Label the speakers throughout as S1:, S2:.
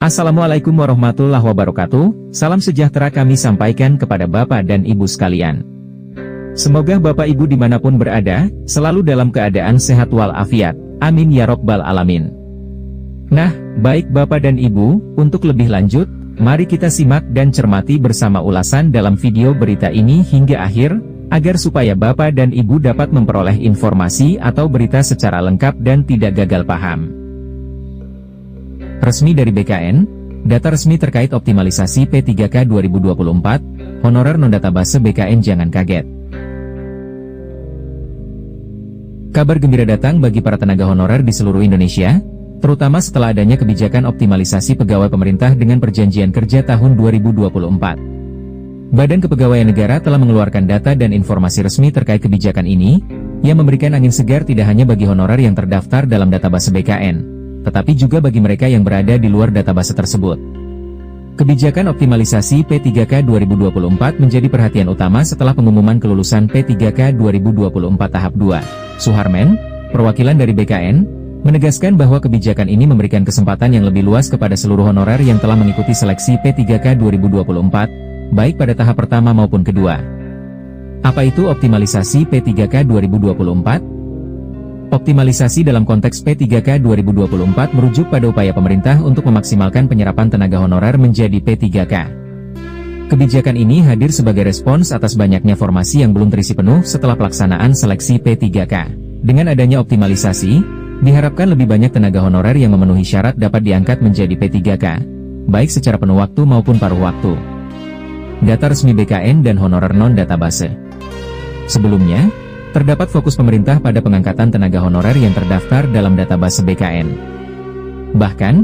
S1: Assalamualaikum warahmatullahi wabarakatuh, salam sejahtera kami sampaikan kepada Bapak dan Ibu sekalian. Semoga Bapak Ibu dimanapun berada, selalu dalam keadaan sehat walafiat, amin ya robbal alamin. Nah, baik Bapak dan Ibu, untuk lebih lanjut, mari kita simak dan cermati bersama ulasan dalam video berita ini hingga akhir, agar supaya Bapak dan Ibu dapat memperoleh informasi atau berita secara lengkap dan tidak gagal paham. Resmi dari BKN, data resmi terkait optimalisasi P3K 2024, honorer non-database BKN jangan kaget. Kabar gembira datang bagi para tenaga honorer di seluruh Indonesia, terutama setelah adanya kebijakan optimalisasi pegawai pemerintah dengan perjanjian kerja tahun 2024. Badan Kepegawaian Negara telah mengeluarkan data dan informasi resmi terkait kebijakan ini, yang memberikan angin segar tidak hanya bagi honorer yang terdaftar dalam database BKN, tetapi juga bagi mereka yang berada di luar database tersebut. Kebijakan optimalisasi P3K 2024 menjadi perhatian utama setelah pengumuman kelulusan P3K 2024 tahap 2. Suharmen, perwakilan dari BKN, menegaskan bahwa kebijakan ini memberikan kesempatan yang lebih luas kepada seluruh honorer yang telah mengikuti seleksi P3K 2024, baik pada tahap pertama maupun kedua. Apa itu optimalisasi P3K 2024? Optimalisasi dalam konteks P3K 2024 merujuk pada upaya pemerintah untuk memaksimalkan penyerapan tenaga honorer menjadi P3K. Kebijakan ini hadir sebagai respons atas banyaknya formasi yang belum terisi penuh setelah pelaksanaan seleksi P3K. Dengan adanya optimalisasi, diharapkan lebih banyak tenaga honorer yang memenuhi syarat dapat diangkat menjadi P3K, baik secara penuh waktu maupun paruh waktu. Data resmi BKN dan honorer non-database. Sebelumnya, terdapat fokus pemerintah pada pengangkatan tenaga honorer yang terdaftar dalam database BKN. Bahkan,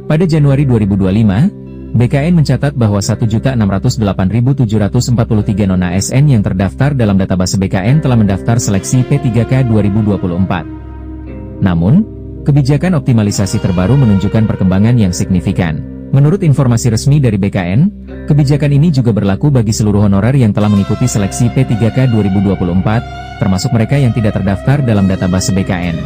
S1: pada Januari 2025, BKN mencatat bahwa 1.608.743 non-ASN yang terdaftar dalam database BKN telah mendaftar seleksi P3K 2024. Namun, kebijakan optimalisasi terbaru menunjukkan perkembangan yang signifikan. Menurut informasi resmi dari BKN, kebijakan ini juga berlaku bagi seluruh honorer yang telah mengikuti seleksi P3K 2024, termasuk mereka yang tidak terdaftar dalam database BKN.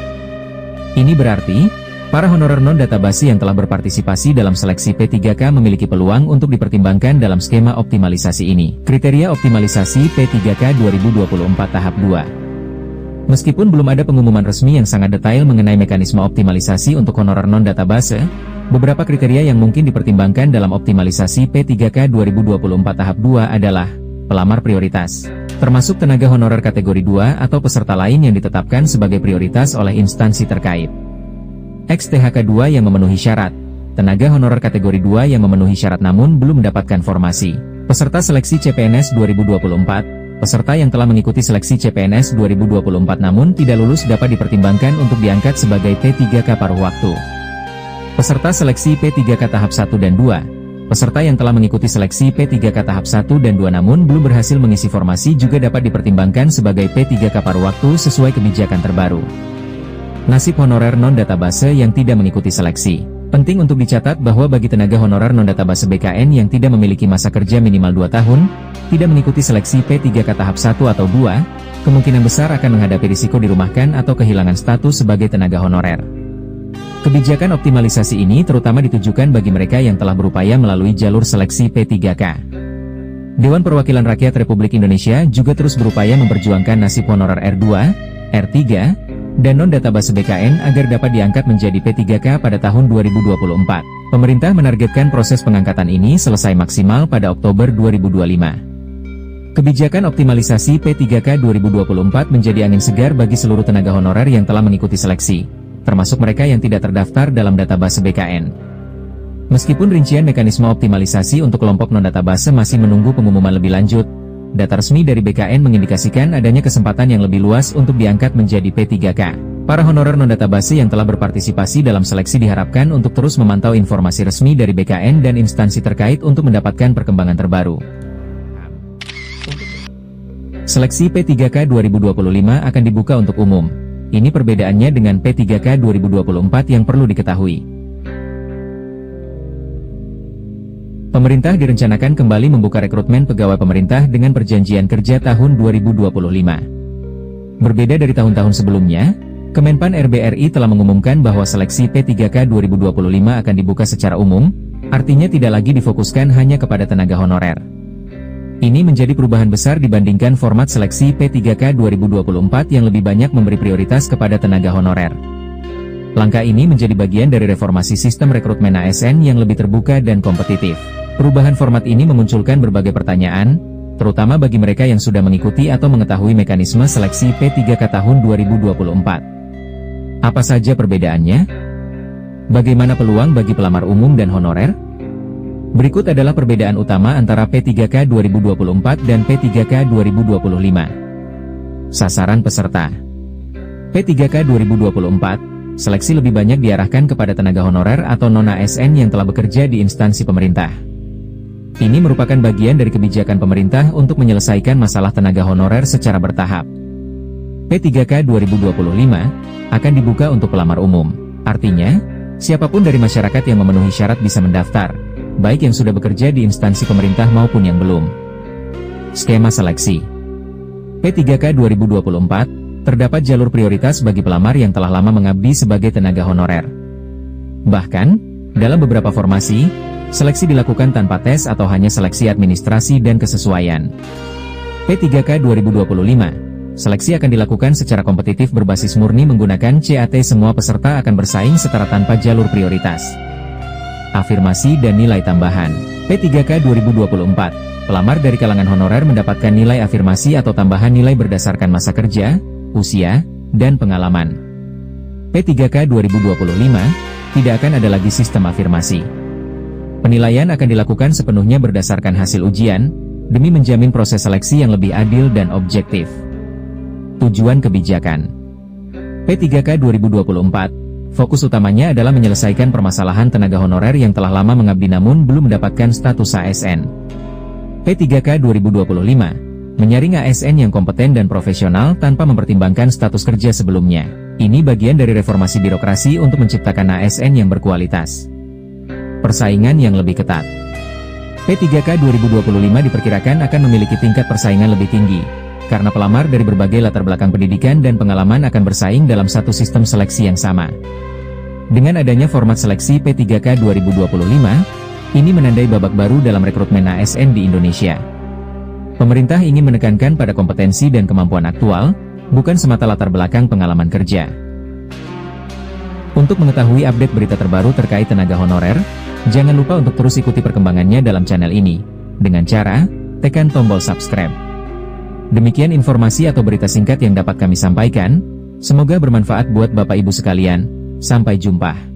S1: Ini berarti, para honorer non-database yang telah berpartisipasi dalam seleksi P3K memiliki peluang untuk dipertimbangkan dalam skema optimalisasi ini. Kriteria optimalisasi P3K 2024 tahap 2. Meskipun belum ada pengumuman resmi yang sangat detail mengenai mekanisme optimalisasi untuk honorer non-database, beberapa kriteria yang mungkin dipertimbangkan dalam optimalisasi P3K 2024 tahap 2 adalah pelamar prioritas, termasuk tenaga honorer kategori 2 atau peserta lain yang ditetapkan sebagai prioritas oleh instansi terkait. XTHK 2 yang memenuhi syarat, tenaga honorer kategori 2 yang memenuhi syarat namun belum mendapatkan formasi. Peserta seleksi CPNS 2024, peserta yang telah mengikuti seleksi CPNS 2024 namun tidak lulus dapat dipertimbangkan untuk diangkat sebagai P3K paruh waktu. Peserta seleksi P3K tahap 1 dan 2. Peserta yang telah mengikuti seleksi P3K tahap 1 dan 2 namun belum berhasil mengisi formasi juga dapat dipertimbangkan sebagai P3K paruh waktu sesuai kebijakan terbaru. Nasib honorer non-database yang tidak mengikuti seleksi. Penting untuk dicatat bahwa bagi tenaga honorer non-database BKN yang tidak memiliki masa kerja minimal 2 tahun, tidak mengikuti seleksi P3K tahap 1 atau 2, kemungkinan besar akan menghadapi risiko dirumahkan atau kehilangan status sebagai tenaga honorer. Kebijakan optimalisasi ini terutama ditujukan bagi mereka yang telah berupaya melalui jalur seleksi P3K. Dewan Perwakilan Rakyat Republik Indonesia juga terus berupaya memperjuangkan nasib honorer R2, R3, dan non-database BKN agar dapat diangkat menjadi P3K pada tahun 2024. Pemerintah menargetkan proses pengangkatan ini selesai maksimal pada Oktober 2025. Kebijakan optimalisasi P3K 2024 menjadi angin segar bagi seluruh tenaga honorer yang telah mengikuti seleksi, termasuk mereka yang tidak terdaftar dalam database BKN. Meskipun rincian mekanisme optimalisasi untuk kelompok non-database masih menunggu pengumuman lebih lanjut, data resmi dari BKN mengindikasikan adanya kesempatan yang lebih luas untuk diangkat menjadi P3K. Para honorer non-database yang telah berpartisipasi dalam seleksi diharapkan untuk terus memantau informasi resmi dari BKN dan instansi terkait untuk mendapatkan perkembangan terbaru. Seleksi P3K 2025 akan dibuka untuk umum. Ini perbedaannya dengan P3K 2024 yang perlu diketahui. Pemerintah direncanakan kembali membuka rekrutmen pegawai pemerintah dengan perjanjian kerja tahun 2025. Berbeda dari tahun-tahun sebelumnya, Kemenpan RB RI telah mengumumkan bahwa seleksi P3K 2025 akan dibuka secara umum, Artinya tidak lagi difokuskan hanya kepada tenaga honorer. Ini menjadi perubahan besar dibandingkan format seleksi P3K 2024 yang lebih banyak memberi prioritas kepada tenaga honorer. Langkah ini menjadi bagian dari reformasi sistem rekrutmen ASN yang lebih terbuka dan kompetitif. Perubahan format ini memunculkan berbagai pertanyaan, terutama bagi mereka yang sudah mengikuti atau mengetahui mekanisme seleksi P3K tahun 2024. Apa saja perbedaannya? Bagaimana peluang bagi pelamar umum dan honorer? Berikut adalah perbedaan utama antara P3K 2024 dan P3K 2025. Sasaran peserta. P3K 2024, seleksi lebih banyak diarahkan kepada tenaga honorer atau non-ASN yang telah bekerja di instansi pemerintah. Ini merupakan bagian dari kebijakan pemerintah untuk menyelesaikan masalah tenaga honorer secara bertahap. P3K 2025 akan dibuka untuk pelamar umum. Artinya, siapapun dari masyarakat yang memenuhi syarat bisa mendaftar, baik yang sudah bekerja di instansi pemerintah maupun yang belum. Skema seleksi P3K 2024, terdapat jalur prioritas bagi pelamar yang telah lama mengabdi sebagai tenaga honorer. Bahkan, dalam beberapa formasi, seleksi dilakukan tanpa tes atau hanya seleksi administrasi dan kesesuaian. P3K 2025, seleksi akan dilakukan secara kompetitif berbasis murni menggunakan CAT. Semua peserta akan bersaing setara tanpa jalur prioritas. Afirmasi dan nilai tambahan. P3K 2024, pelamar dari kalangan honorer mendapatkan nilai afirmasi atau tambahan nilai berdasarkan masa kerja, usia, dan pengalaman. P3K 2025, tidak akan ada lagi sistem afirmasi. Penilaian akan dilakukan sepenuhnya berdasarkan hasil ujian, demi menjamin proses seleksi yang lebih adil dan objektif. Tujuan kebijakan P3K 2024, fokus utamanya adalah menyelesaikan permasalahan tenaga honorer yang telah lama mengabdi namun belum mendapatkan status ASN. P3K 2025, menyaring ASN yang kompeten dan profesional tanpa mempertimbangkan status kerja sebelumnya. Ini bagian dari reformasi birokrasi untuk menciptakan ASN yang berkualitas. Persaingan yang lebih ketat. P3K 2025 diperkirakan akan memiliki tingkat persaingan lebih tinggi, karena pelamar dari berbagai latar belakang pendidikan dan pengalaman akan bersaing dalam satu sistem seleksi yang sama. Dengan adanya format seleksi P3K 2025, ini menandai babak baru dalam rekrutmen ASN di Indonesia. Pemerintah ingin menekankan pada kompetensi dan kemampuan aktual, bukan semata latar belakang pengalaman kerja. Untuk mengetahui update berita terbaru terkait tenaga honorer, jangan lupa untuk terus ikuti perkembangannya dalam channel ini, dengan cara tekan tombol subscribe. Demikian informasi atau berita singkat yang dapat kami sampaikan, semoga bermanfaat buat Bapak Ibu sekalian. Sampai jumpa.